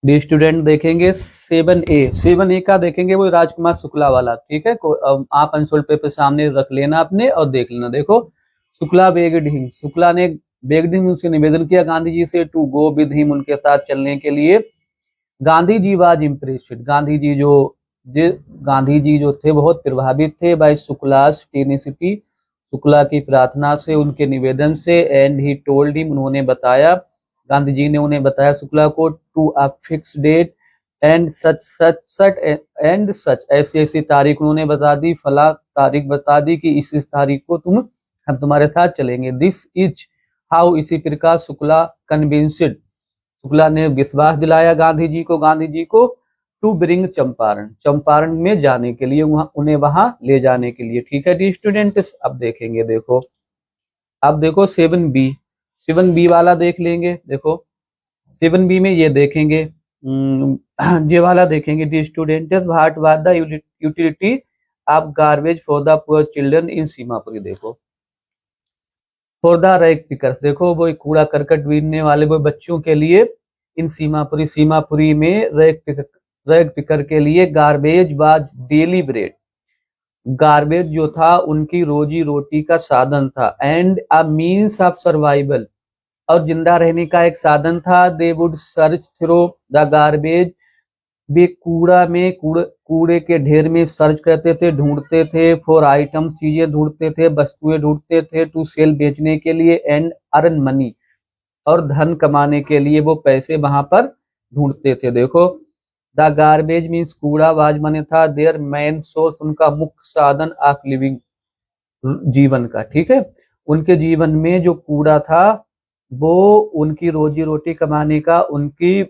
डी स्टूडेंट देखेंगे 7A का देखेंगे वो राजकुमार शुक्ला वाला। ठीक है, आप अनसोल्ड पेपर सामने रख लेना अपने और देख लेना। देखो शुक्ला बेग्ड हिम, शुक्ला ने बेग्ड हिम उनसे निवेदन किया गांधी जी से टू गो विद हिम, उनके साथ चलने के लिए। गांधी जी वाज इम्प्रेस्ड, गांधी जी जो थे बहुत प्रभावित थे बाय शुक्लास टेनिसिटी, शुक्ला की प्रार्थना से, उनके निवेदन से। एंड ही टोल्ड हिम, उन्होंने बताया, गांधी जी ने उन्हें बताया शुक्ला को, to a fix date and such ऐसी ऐसी तारीख उन्होंने बता दी, फला तारीख बता दी कि इस तारीख को हम तुम्हारे साथ चलेंगे। दिस इज हाउ, इसी प्रकार शुक्ला कन्विंस्ड, शुक्ला ने विश्वास दिलाया गांधी जी को टू ब्रिंग चंपारण, चंपारण में जाने के लिए, वहां उन्हें वहां ले जाने के लिए। ठीक है डी स्टूडेंट्स, अब देखेंगे, देखो अब देखो 7B, 7B वाला देख लेंगे। देखो 7B में ये देखेंगे, ये वाला देखेंगे dear students, what was the utility of garbage for the poor children in Seemapuri. देखो फॉर द रैग पिकर्स, देखो वो कूड़ा करकट बीनने वाले वो बच्चों के लिए इन सीमापुरी, सीमापुरी में रैग पिकर के लिए garbage was daily bread, garbage जो था उनकी रोजी रोटी का साधन था, and a means of survival, और जिंदा रहने का एक साधन था। They would search through the garbage, वे कूड़े के ढेर में सर्च करते थे, ढूंढते थे, फॉर आइटम्स, चीजें ढूंढते थे, वस्तुएं ढूंढते थे, टू सेल, बेचने के लिए, एंड अर्न मनी, और धन कमाने के लिए वो पैसे वहां पर ढूंढते थे। देखो द गार्बेज मीन्स कूड़ा, वाज माने था, देयर मेन सोर्स, उनका मुख्य साधन, ऑफ लिविंग, जीवन का। ठीक है, उनके जीवन में जो कूड़ा था वो उनकी रोजी रोटी कमाने का, उनकी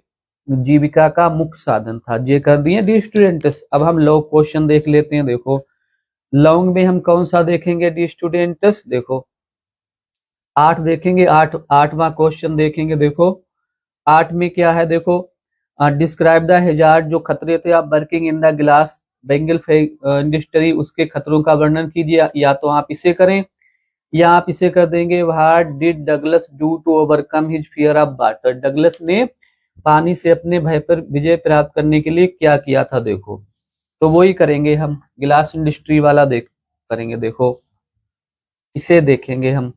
जीविका का मुख्य साधन था। ये कर दिए डी स्टूडेंट्स। अब हम लॉन्ग क्वेश्चन देख लेते हैं। देखो लॉन्ग में हम कौन सा देखेंगे डी स्टूडेंट्स, देखो 8 देखेंगे, 8वां क्वेश्चन देखेंगे। देखो 8 में क्या है, देखो डिस्क्राइब द हैजार्ड, जो खतरे थे आप working in the glass Bengal industry, उसके खतरों का वर्णन कीजिए। या तो आप इसे करें या आप इसे कर देंगे, what did Douglas do to overcome his fear of water, Douglas ने पानी से अपने भय पर विजय प्राप्त करने के लिए क्या किया था। देखो तो वही करेंगे हम, ग्लास इंडस्ट्री वाला करेंगे। देखो इसे देखेंगे हम,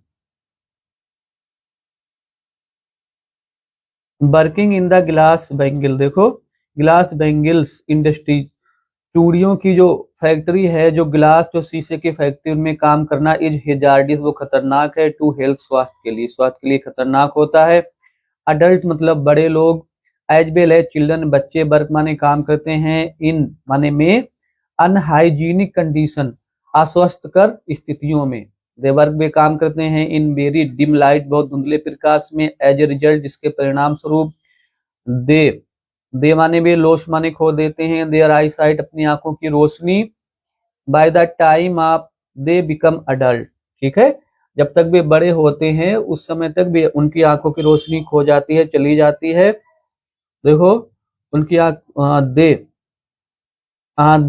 working in the glass Bengal, देखो ग्लास बेंगल्स इंडस्ट्री, चूड़ियों की जो फैक्ट्री है, जो ग्लास जो शीशे की फैक्ट्री में काम करना, इज हेजार्डिस, वो खतरनाक है, टू हेल्थ, स्वास्थ्य के लिए खतरनाक होता है। अडल्ट मतलब बड़े लोग, एज वेल एज चिल्ड्रन, बच्चे, वर्क माने काम करते हैं, इन माने में, अनहाइजीनिक कंडीशन, अस्वस्थकर स्थितियों में, दे वर्क में काम करते हैं, इन वेरी डिम लाइट, बहुत धुंधले प्रकाश में, एज ए रिजल्ट, जिसके परिणाम स्वरूप, दे माने में लोश माने खो देते हैं, देयर आई साइट, अपनी आंखों की रोशनी, by the time of they become adult. ठीक है, जब तक वे बड़े होते हैं उस समय तक भी उनकी आंखों की रोशनी खो जाती है, चली जाती है। देखो उनकी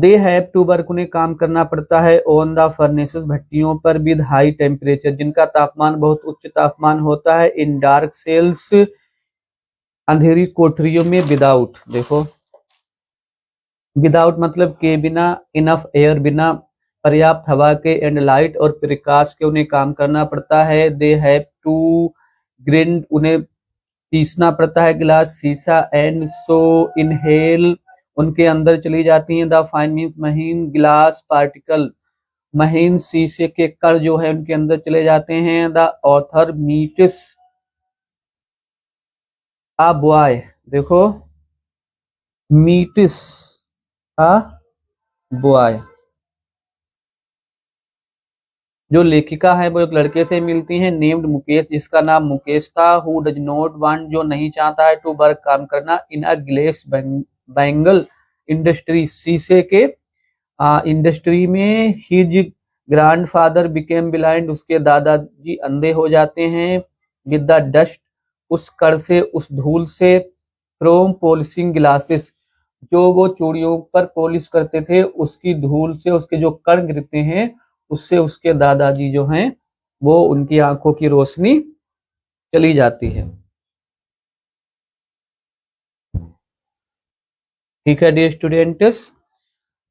दे हैव टू वर्क, उन्हें काम करना पड़ता है, ऑन द फर्नेसेस, भट्टियों पर, विद हाई टेम्परेचर, जिनका तापमान बहुत उच्च तापमान होता है, इन डार्क सेल्स, अंधेरी कोठरियों में, विदाउट, देखो विदाउट मतलब के बिना, इनफ एयर, बिना पर्याप्त हवा के, एंड लाइट, और प्रकाश के, उन्हें काम करना पड़ता है। दे हैव टू ग्रिंड, उन्हें पीसना पड़ता है ग्लास, शीशा, एंड सो इनहेल, उनके अंदर चली जाती हैं, द फाइन मीन्स महीन, ग्लास पार्टिकल, महीन शीशे के कण जो है उनके अंदर चले जाते हैं। The author meets uh boy, देखो मीट्स आ बॉय, जो लेखिका है वो एक लड़के से मिलती हैं, नेम्ड मुकेश, जिसका नाम मुकेश था, हु डज नॉट वांट, जो नहीं चाहता है, टू वर्क, काम करना, इन अ ग्लेस बैंगल इंडस्ट्री, शीशे के इंडस्ट्री में, हिज ग्रैंडफादर बिकेम ब्लाइंड, उसके दादाजी अंधे हो जाते हैं, विद द डस्ट, उस कण से, उस धूल से, फ्रॉम पॉलिशिंग ग्लासेस, जो वो चूड़ियों पर पॉलिश करते थे उसकी धूल से, उसके जो कण गिरते हैं उससे उसके दादाजी जो हैं वो उनकी आंखों की रोशनी चली जाती है। ठीक है डियर स्टूडेंट्स,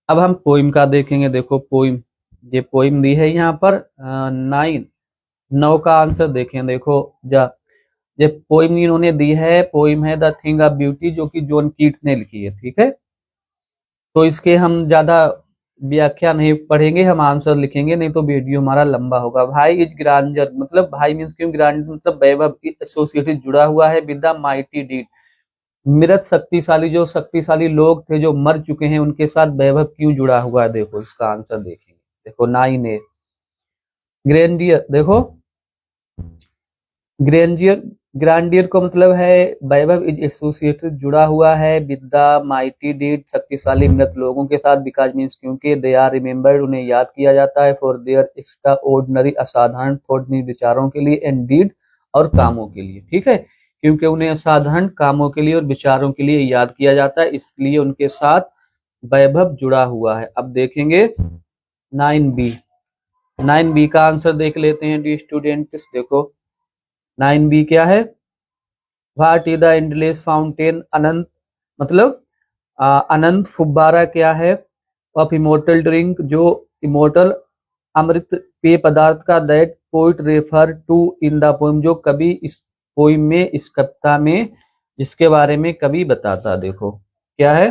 अब हम पोइम का देखेंगे। देखो पोइम, ये पोइम दी है यहाँ पर 9 का आंसर देखें। देखो ये पोइम इन्होंने दी है, पोइम है द थिंग ऑफ ब्यूटी, जो कि जॉन कीट्स ने लिखी है। ठीक है, तो इसके हम ज्यादा व्याख्या नहीं पढ़ेंगे, हम आंसर लिखेंगे, नहीं तो वीडियो हमारा लंबा होगा। भाई इज ग्रांजर, मतलब भाई मीन्स क्यों, ग्रांजर मतलब वैभव, एसोसिएटेड जुड़ा हुआ है, विद द माइटी डीड, मृत शक्तिशाली, जो शक्तिशाली लोग थे जो मर चुके हैं उनके साथ वैभव क्यों जुड़ा हुआ है। देखो इसका आंसर देखेंगे। देखो 9 ए, ग्रेंडियर, देखो ग्रेंडियर, ग्रांडियर को मतलब है वैभव, इज एसोसिएटेड जुड़ा हुआ है विद द माइटी डीड, शक्तिशाली मृत लोगों के साथ, बिकॉज मीन्स क्योंकि दे आर रिमेम्बर्ड, उन्हें याद किया जाता है, फॉर देयर एक्स्ट्रा ऑर्डिनरी, असाधारण थॉट मीन्स विचारों के लिए, एंड डीड और कामों के लिए, ठीक है, क्योंकि उन्हें असाधारण कामों के लिए और विचारों के लिए याद किया जाता है, इसलिए उनके साथ वैभव जुड़ा हुआ है। अब देखेंगे 9B। 9B का आंसर देख लेते हैं डी स्टूडेंट्स। देखो 9B क्या है, what is the endless fountain, अनंत मतलब अनंत फुब्बारा क्या है, ऑफ इमोर्टल ड्रिंक, जो इमोर्टल अमृत पेय पदार्थ का, that poet refer to in the poem, जो कवि इस पोइम में, इस कविता में जिसके बारे में कवि बताता। देखो क्या है,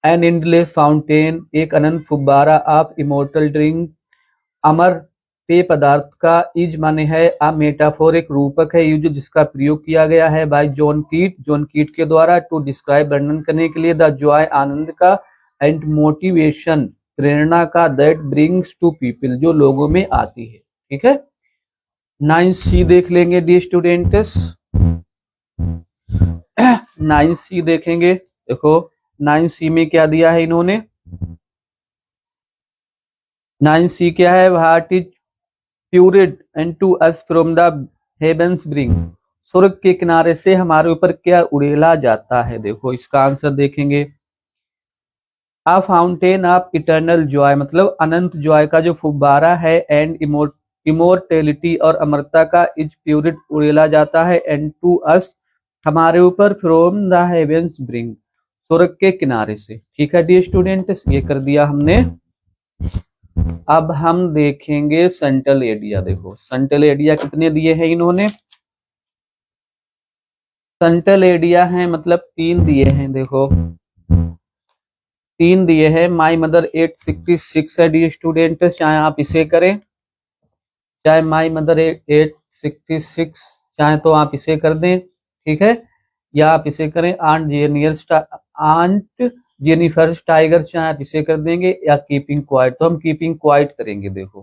एन एंडलेस फाउंटेन, एक अनंत फुब्बारा, ऑफ इमोर्टल ड्रिंक, अमर पेय पदार्थ का, इज माने है, अ मेटाफोर एक रूपक है, यूज जिसका प्रयोग किया गया है, बाय जॉन कीट, जॉन कीट के द्वारा, टू डिस्क्राइब वर्णन करने के लिए, द जॉय आनंद का, एंड मोटिवेशन प्रेरणा का, दैट ब्रिंग्स टू पीपल जो लोगों में आती है, ठीक है। 9C देख लेंगे डी स्टूडेंट्स। 9C देखेंगे, देखो 9C में क्या दिया है इन्होंने, 9C क्या है, what is pouring unto us from the heavens brink, स्वर्ग के किनारे से हमारे ऊपर क्या उड़ेला जाता है। देखो इसका आंसर देखेंगे, आ फाउंटेन ऑफ इटर्नल जॉय मतलब अनंत जॉय का जो फुब्बारा है, एंड इमोर्टेलिटी और अमरता का, इज प्यूरिड उड़ेला जाता है, एंड टू अस हमारे ऊपर, फ्रॉम द हेवंस ब्रिंग स्वर्ग के किनारे से, ठीक है डी स्टूडेंट्स, ये कर दिया हमने। अब हम देखेंगे सेंट्रल एरिया। देखो सेंट्रल एरिया कितने दिए हैं इन्होंने, सेंट्रल एरिया है मतलब 3 दिए हैं, देखो 3 दिए हैं। माई मदर 866 है डी स्टूडेंट, चाहे आप इसे करें, चाहे माई मदर 866 चाहे तो आप इसे कर दें, ठीक है, या आप इसे करें आंट जेनिफर टाइगर, चाहे आप इसे कर देंगे, या कीपिंग क्वाइट, तो हम कीपिंग क्वाइट करेंगे। देखो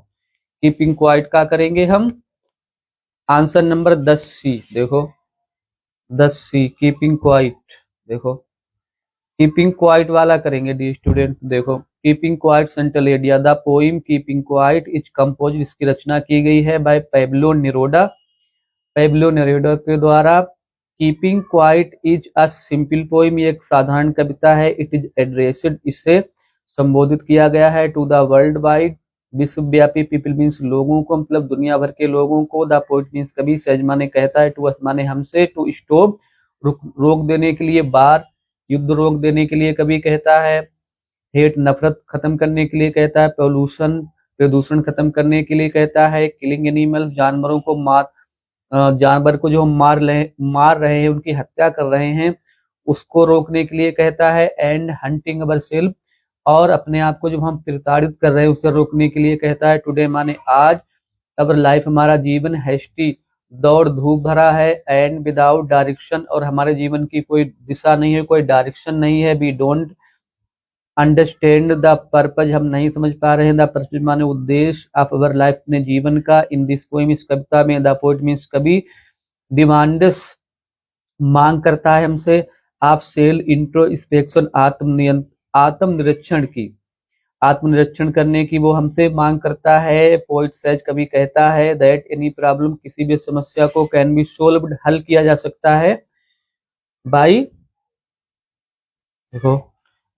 कीपिंग क्वाइट का करेंगे हम, आंसर नंबर 10C, देखो 10C कीपिंग क्वाइट, देखो कीपिंग क्वाइट वाला करेंगे डी स्टूडेंट। देखो keeping quiet central area, the poem keeping quiet is compose, इसकी रचना की गई है by Pablo Neruda, Pablo Neruda के द्वारा। Keeping quiet is a simple poem, ये एक साधारण कविता है, इट इज एड्रेस्ड, इसे संबोधित किया गया है, टू द वर्ल्ड वाइड विश्वव्यापी, पीपल मीन्स लोगों को मतलब दुनिया भर के लोगों को, द पोइट मीन्स कवि, सेज माने कहता है, टू अस माने हमसे, टू स्टॉप रोक देने के लिए, बार युद्ध रोक देने के लिए कवि कहता है, हेट नफरत खत्म करने के लिए कहता है, पोल्यूशन प्रदूषण खत्म करने के लिए कहता है, किलिंग एनिमल जानवरों को जानवर को जो हम मार रहे हैं, उनकी हत्या कर रहे हैं, उसको रोकने के लिए कहता है, एंड हंटिंग अवर सेल्फ, और अपने आप को जो हम प्रताड़ित कर रहे हैं उसे रोकने के लिए कहता है, टुडे माने आज, अवर लाइफ हमारा जीवन, हैस्टी दौड़ धूप भरा है, एंड विदाउट डायरेक्शन, और हमारे जीवन की कोई दिशा नहीं है, कोई डायरेक्शन नहीं है, we don't understand the purpose, हम नहीं समझ पा रहे हैं, द पर्पज माने उद्देश्य, ऑफ अवर लाइफ अपने जीवन का, इन दिस पोएम इस कविता में, द पोएट मीन्स कवि, डिमांड्स मांग करता है हमसे, आप सेल्फ इंट्रोस्पेक्शन आत्मनिरीक्षण की, आत्मनिरीक्षण करने की वो हमसे मांग करता है। पोइट सेज कवि कहता है, दैट एनी प्रॉब्लम किसी भी समस्या को, कैन बी सोल्व्ड हल किया जा सकता है, बाई देखो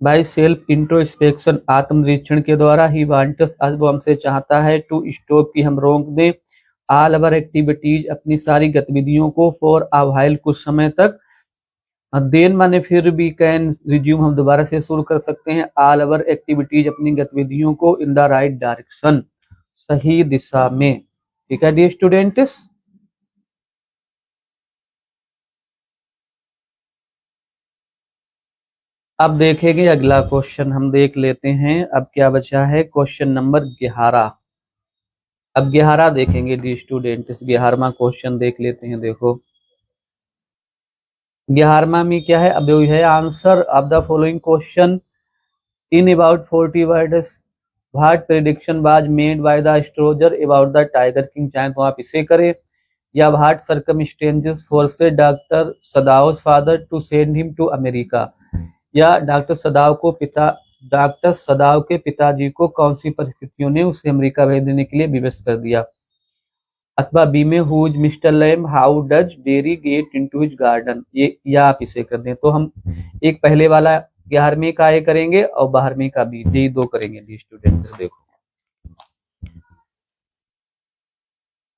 बाई सेल्फ इंट्रोस्पेक्शन आत्मनिरीक्षण के द्वारा, ही वांट्स अस वो हमसे चाहता है, टू स्टॉप की हम रोक दें, ऑल अवर एक्टिविटीज अपनी सारी गतिविधियों को, फॉर अ व्हाइल कुछ समय तक, देन माने फिर भी, कैन रिज्यूम हम दोबारा से शुरू कर सकते हैं, ऑल अवर एक्टिविटीज अपनी गतिविधियों को, इन द राइट डायरेक्शन सही दिशा में, ठीक है डी स्टूडेंट्स। अब देखेंगे अगला क्वेश्चन, हम देख लेते हैं अब क्या बचा है, क्वेश्चन नंबर 11। अब 11 देखेंगे डी स्टूडेंट्स, 11वां क्वेश्चन देख लेते हैं। देखो 11वां में क्या है, अब है answer of the following question in about 40 words, what prediction was made by the astrologer about the tiger king, चाहे तो आप इसे करें, या what circumstances forced doctor Sadao's father to send him to America, या डॉक्टर सदाव के पिताजी को कौन सी परिस्थितियों ने उसे अमेरिका भेज देने के लिए विवश कर दिया। अथवा बी में who's Mr Lamb how does Derry get into his garden, ये या आप इसे कर दें। तो हम एक पहले वाला 11वीं का ए करेंगे और 12वीं का बी, ये दो करेंगे डी स्टूडेंट। देखो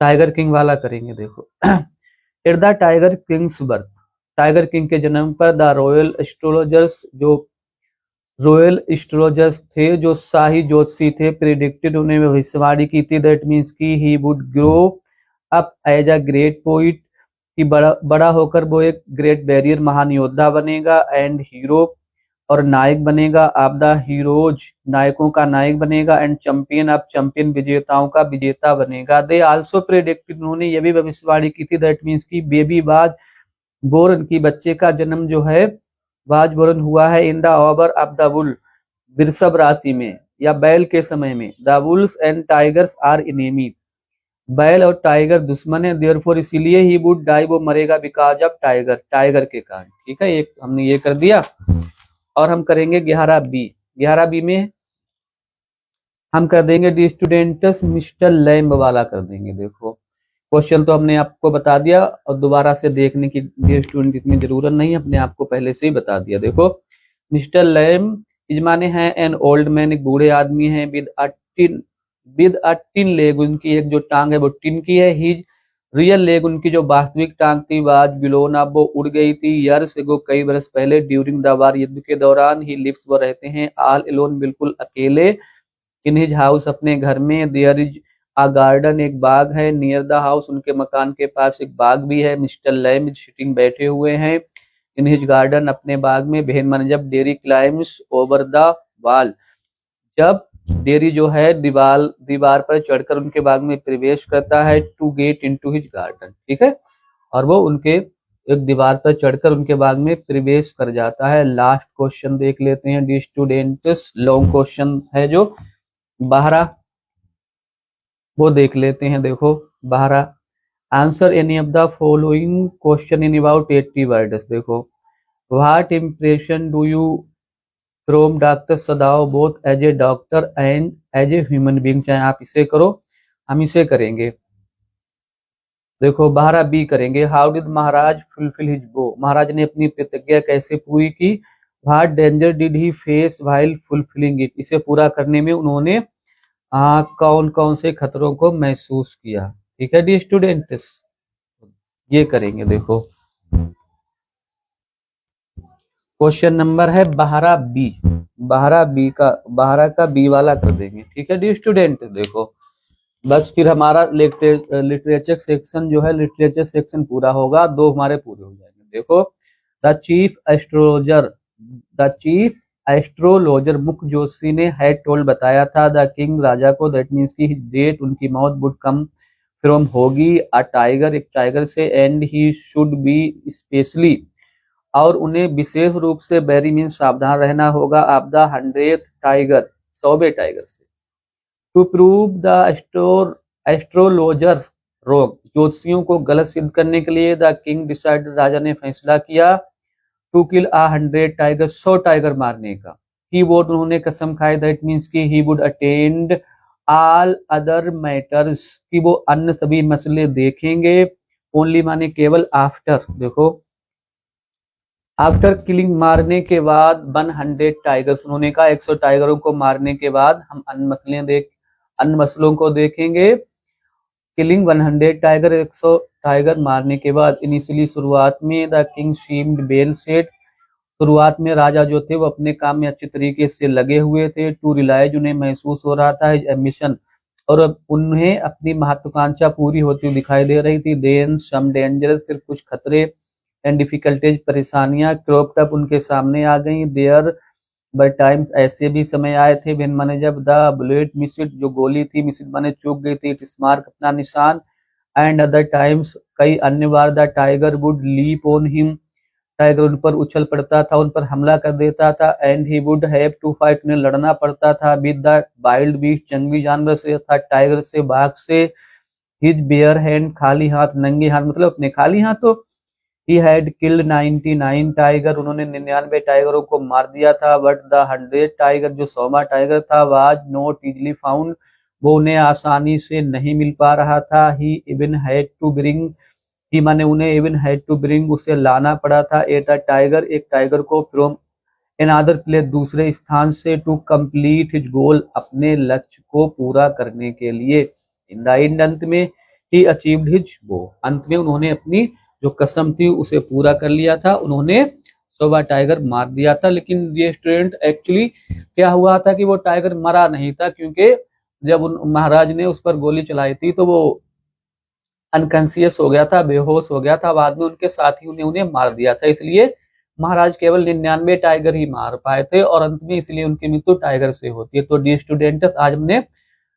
टाइगर किंग वाला करेंगे। देखो at the tiger Kings birth, tiger king के जन्म पर द रॉयल एस्ट्रोलॉजर्स, जो रॉयल एस्ट्रोलॉजर्स थे, जो शाही ज्योतिषी थे, प्रेडिक्टेड, उन्हें भविष्यवाणी की थी, दैट मीन्स की he would grow up as a great poet, कि बड़ा होकर वो एक ग्रेट बैरियर महान योद्धा बनेगा, एंड हीरो और नायक बनेगा, ऑफ द हीरोज नायकों का नायक बनेगा, एंड चैंपियन ऑफ चैंपियन विजेताओं का विजेता बनेगा। दे आल्सो प्रेडिक्टेड, उन्होंने ये भी भविष्यवाणी की थी, दैट मीन्स की बेबी वाज बोर्न, की बच्चे का जन्म जो है वाज बोर्न हुआ है, in the hour of the bull, वृषभ राशि में या बैल के समय में। The bulls and tigers are enemy, बैल और टाइगर दुश्मन है, देयरफॉर इसीलिए ही वुड डाई, वो मरेगा, बिकॉज ऑफ टाइगर, टाइगर के कारण। ठीक है, एक हमने ये कर दिया। और हम करेंगे 11 बी। 11 बी में हम कर देंगे डी स्टूडेंट्स मिस्टर लैम्ब वाला कर देंगे। देखो क्वेश्चन तो हमने आपको बता दिया और दोबारा से देखने की डी स्टूडेंट इतनी जरूरत नहीं है, अपने आपको पहले से ही बता दिया। देखो मिस्टर लैम्ब इज माने हैं एन ओल्ड मैन, एक बूढ़े आदमी है, विद अ टिन लेग, उनकी एक जो टांग है वो टिन की है। हिज रियल लेग, उनकी जो वास्तविक टांग थी, वाज बिलोन, अब वो उड़ गई थी, ईयर्स एगो, कई बरस पहले, ड्यूरिंग द वार, युद्ध के दौरान, ही लिव्स, वो रहते हैं, ऑल एलोन, बिल्कुल अकेले, इन हिज हाउस, अपने घर में, देयर इज अ गार्डन, एक बाग है, नियर द हाउस, उनके मकान के पास एक बाग भी है, मिस्टर लैम इज सिटिंग, बैठे हुए हैं, इन हिज गार्डन, अपने बाग में, भेन मन, जब dairy climbs over the wall, जब डेरी जो है दीवार पर चढ़कर उनके बाग में प्रवेश करता है, to get into his garden. ठीक है, और वो उनके एक दीवार पर चढ़कर उनके बाग में प्रवेश कर जाता है। लास्ट क्वेश्चन देख लेते हैं डी स्टूडेंट्स, लॉन्ग क्वेश्चन है जो 12, वो देख लेते हैं। देखो 12, answer any of the following question in about 80 words. देखो what impression do you from doctor Sadao both as a doctor and as a human being, चाहे आप इसे करो हम इसे करेंगे। देखो 12 बी करेंगे, how did Maharaj fulfil his vow, Maharaj ने अपनी प्रतिज्ञा कैसे पूरी की। What danger did he face while fulfilling it, इसे पूरा करने में उन्होंने कौन कौन से खतरों को महसूस किया। ठीक है डी स्टूडेंट्स, ये करेंगे। देखो क्वेश्चन नंबर है 12 बी, 12 का बी वाला कर देंगे। ठीक है डी स्टूडेंट, देखो बस फिर हमारा लिटरेचर सेक्शन जो है, लिटरेचर सेक्शन पूरा होगा, 2 हमारे पूरे हो जाएंगे। देखो द चीफ एस्ट्रोलॉजर मुख्य ज्योतिषी ने हैड टोल्ड, बताया था, द किंग, राजा को, दैट मीन्स की डेट, उनकी मौत, वुड कम फ्रॉम, होगी, अ टाइगर, एक टाइगर से, and he should be specially, और उन्हें विशेष रूप से, वेरी मीन्स सावधान रहना होगा, ऑफ द 100th टाइगर, 100वें टाइगर से, to prove the astrologers wrong, ज्योतिषियों को गलत सिद्ध करने के लिए, द किंग डिसाइडेड, राजा ने फैसला किया, टू किल 100 टाइगर, 100 टाइगर मारने का। ही वोट, उन्होंने कसम खाई, दैट मीन्स की he would attend all other matters, कि वो अन्य सभी मसले देखेंगे, ओनली माने केवल, आफ्टर, देखो आफ्टर किलिंग, मारने के बाद, 100 टाइगर्स, उन्होंने कहा 100 टाइगरों को मारने के बाद हम अन्य मसलों को देखेंगे। किलिंग 100 टाइगर, 100 टाइगर मारने के बाद, इनिशियली शुरुआत में, the king seemed well set, शुरुआत में राजा जो थे वो अपने काम में अच्छे तरीके से लगे हुए थे, टू रियलाइज, उन्हें महसूस हो रहा था, एम्बिशन, और उन्हें अपनी महत्वाकांक्षा पूरी होती हुई दिखाई दे रही थी, देन सम डेंजर, फिर कुछ खतरे, एंड डिफिकल्टीज, परेशानियां, क्रॉप्ड अप, उनके सामने आ गई, देयर बाय टाइम्स, ऐसे भी समय आए थे, व्हेन माने जब, द बुलेट मिसिड, जो गोली थी, मिसिड माने चूक गई थी, इट स्मार्क, अपना निशान, एंड अदर टाइम्स, कई अन्य बार, the tiger would leap on him, tiger उन पर उछल पड़ता था, उन पर हमला कर देता था, and he would have to fight, उन्हें लड़ना पड़ता था, विद द वाइल्ड बीस्ट, जंगली जानवर से, था टाइगर से, बाघ से, हिज बेयर हैंड, खाली हाथ, नंगे हाथ, मतलब अपने खाली हाथों। ही हैड किल्ड 99 टाइगर, उन्होंने 99 टाइगरों को मार दिया था। बट द 100 टाइगर, जो 100वां टाइगर था, वाज नॉट इजली फाउंड, वो उन्हें आसानी से नहीं मिल पा रहा था। ही इवन हैड टू ब्रिंग, ही माने उन्हें इवन हैड टू ब्रिंग, उसे लाना पड़ा था, एट अ टाइगर, एक टाइगर को, फ्रॉम अनदर प्लेस, दूसरे स्थान से, टू कंप्लीट हिज गोल, अपने लक्ष्य को पूरा करने के लिए। इन द एंड, अंत में, ही अचीव्ड हिज वो, अंत में उन्होंने अपनी जो कसम थी उसे पूरा कर लिया था, उन्होंने 100वां टाइगर मार दिया था। लेकिन ये स्टूडेंट एक्चुअली क्या हुआ था कि वो टाइगर मरा नहीं था, क्योंकि जब उन महाराज ने उस पर गोली चलाई थी तो वो अनकॉन्शियस हो गया था, बेहोश हो गया था। बाद में उनके साथियों ने उन्हें मार दिया था, इसलिए महाराज केवल 99 टाइगर ही मार पाए थे, और अंत में इसलिए उनकी मृत्यु टाइगर से होती है। तो डी स्टूडेंट, आज हमने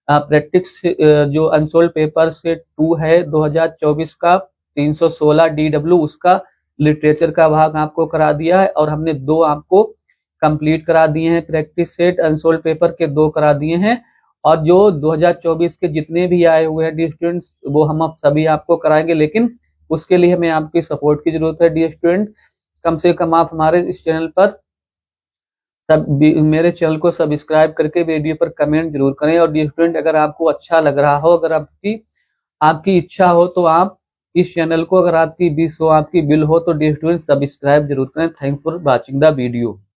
प्रैक्टिस जो अनसोल्ड पेपर से 2 है 2024 का 316 DW, उसका लिटरेचर का भाग आपको करा दिया है, और हमने 2 आपको कंप्लीट करा दिए हैं। प्रैक्टिस सेट अनसोल्ड पेपर के 2 करा दिए हैं, और जो 2024 के जितने भी आए हुए हैं डी स्टूडेंट्स, वो हम अब सभी आपको कराएंगे। लेकिन उसके लिए हमें आपकी सपोर्ट की जरूरत है डी स्टूडेंट। कम से कम आप हमारे इस चैनल पर मेरे चैनल को सब्सक्राइब करके वीडियो पर कमेंट जरूर करें। और डी स्टूडेंट, अगर आपको अच्छा लग रहा हो, अगर आपकी आपकी इच्छा हो, तो आप इस चैनल को, अगर आपकी 20 हो, आपकी बिल हो, तो डी स्टूडेंट सब्सक्राइब जरूर करें। Thanks for watching the video.